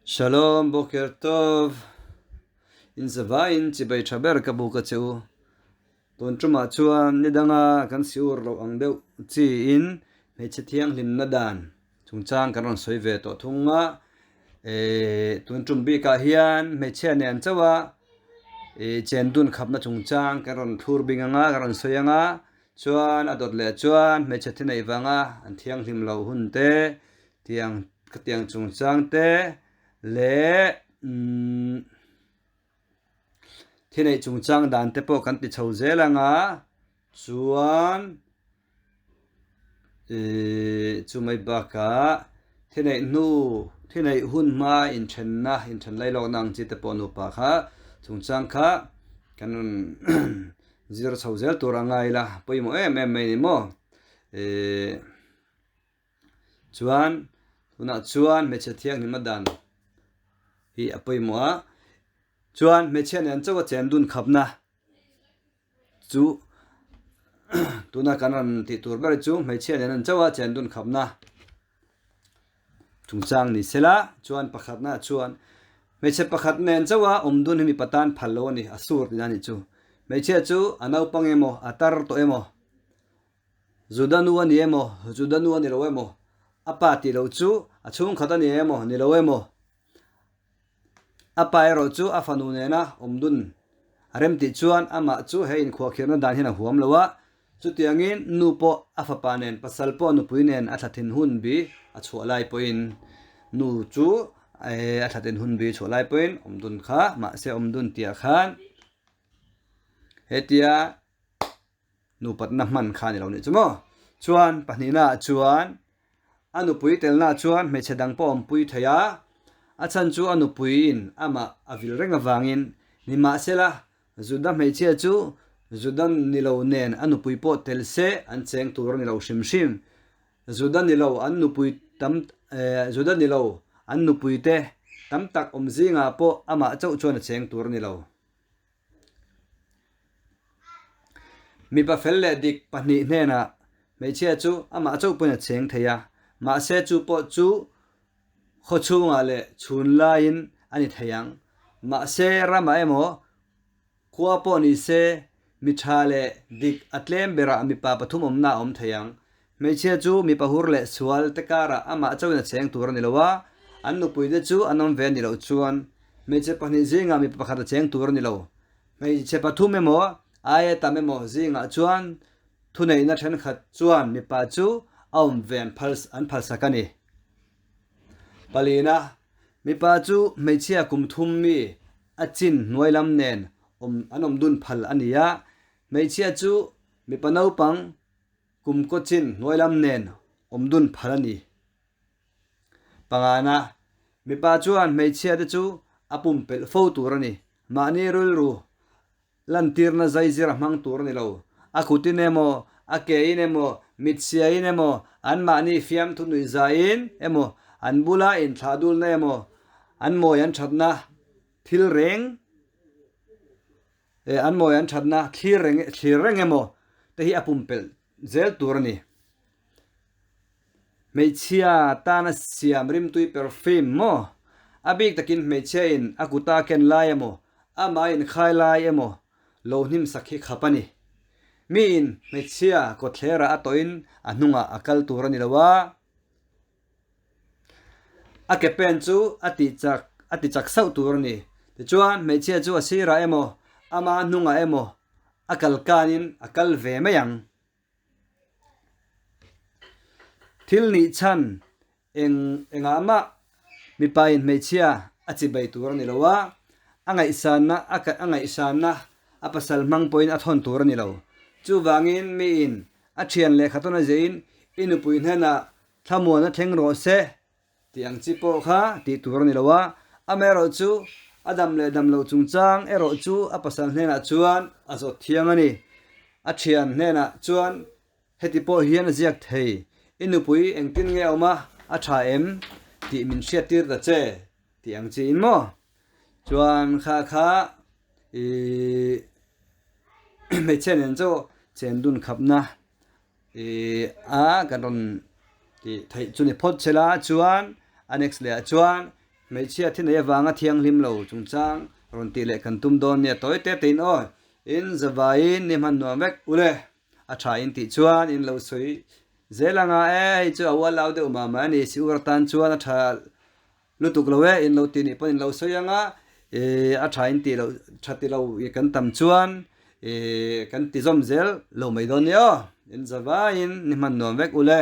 Shalom, Boker Tov. In Zavain, Chibay Chaber Kabukachu. Ton Truma Chuan, Nidanga, kan siur lo ang deu. Chi in, Hmeichhe Thianghlimna Dan. Chung chang karon soive to thunga. Ton Trumbi ka hian, Hmeichhe Nian Chawa. Chen dun khapna chung chang karon thur binganga, karon soyanga. Chuan adot le chuan, Hmeichhe Thina Ivanga, an Thianghlim lo hunte. Tiang chung chang te. Le thế này chúng trang đàn tế bộ căn tì chầu dễ là ngã chuan chú mày bà cả thế này hun ma in chân lấy lo năng chỉ tế bộ nụ bà khá chúng trang khá căn zero chầu dễ tổ ra ngay là bây mô em này mô chuan Hmeichhe Thianghlimna Dan hi apoi mo chuan Hmeichhe Nian chawa chen dun khapna chu tuna kanan ti tur ber chu Hmeichhe Nian chawa chen dun khapna chungchang ni sela chuan pakhatna chuan Hmeichhe pakhat nen chawa omdun himi patan phalo ni asur ni chu Hmeichhe chu anau pangemo atar to emo zudanu ani lo emo apa ti lo chu achung khatani emo ni lo emo apa ero chu afanu nena omdun arem ti chuan ama chu hein khwa khirna dan hina huam lowa chu tiangin nupo afapanen pasalpo nupuinen athathin hun bi achholai poin nu chu athathin hun bi cholai poin omdun kha ma se omdun tia khan hetia nu patna man khan lo ni chumo chuan panina chuan anu pui telna chuan Hmeichhe dang pom pui thaya achan chu anu puin ama avil renga wangin ni ma sela zuda Hmeichhe chu zudan nilo nen anu pui po telse an cheng tur nilo shim zudan nilo anu pui tam zudan nilo anu pui te tam tak omzinga po ama chau chuan cheng tur nilo mi pa felle dik pani nena Hmeichhe chu ama chau puna cheng thaya ma se chu po chu kho chunga le chun lain ani thayang ma se rama emo khwa po ni se mitha le dik atlem bera mi pa pathum omna om thayang Hmeichhe chu mi pahur le sual tekara ama chawna cheng tur ni lowa annu puide chu anom ve ni lo chuan Hmeichhe pani zinga mi pakhat cheng tur ni lo Hmeichhe pathum emo aye tamemo zinga chuan thunei na then khat chuan mi pa chu aum ven phals an phalsakani palina mi pa chu Hmeichhe kumthum mi achin noilam nen anom dun phal ania Hmeichhe chu mi panau pang kum ko chin noilam nen omdun phalani pangana mi pa chuan Hmeichhe te chu apum pel fo turani mani rul ru lantirna zaizira mang turani lo akutinemo akeinemo mitsiainemo an mani fiam thunui zain emo an bula in thadul na emo an moyan thatna thil reng an moyan thatna thireng emo te hi apumpel zel turni Hmeichhe tana siam rim tui perfume mo abik takin Hmeichhe in akuta ken lai emo ama in khai lai emo lohnim sakhi khapani min Hmeichhe ko thlera atoin anunga akal turani lawa akepen chu ati chak sau turni ti chuan Hmeichhe chu asira emo ama nunga emo akal kanin akal ve mayang thil ni chan enga ma mi pain Hmeichhe achibai turani lawa angai sana apasal mang point athon turani lo chu wangin mi in athian le khatona zein inupui hena thamona thengro se tiang chipo kha ti turani lowa amero chu adam le dam lo chungchang ero chu apasal hena chuan azo thiangani athian hena chuan hetipo hian ziak thei inupui engtin nge oma atha em ti min shetir da che tiang chi in mo chuan kha Hmeichhe nen cho chen dun khapna karon ti thai chuni phot chela chuan annex le chuan Hmeichhe thi nei awanga thianghlim lo chung chang ron ti le kan tum don ne toy te tin o in zawain ni man no mek ule a tha in ti chuan in lo soi zelanga e chu awal lau de uma ma ni si ur tan chuan a tha lutuk lo we in lo ti ni pon in lo soyanga a tha in ti lo thati lo i kan tam chuan kan ti zom zel lo mai don yo in zawain ni man no mek ule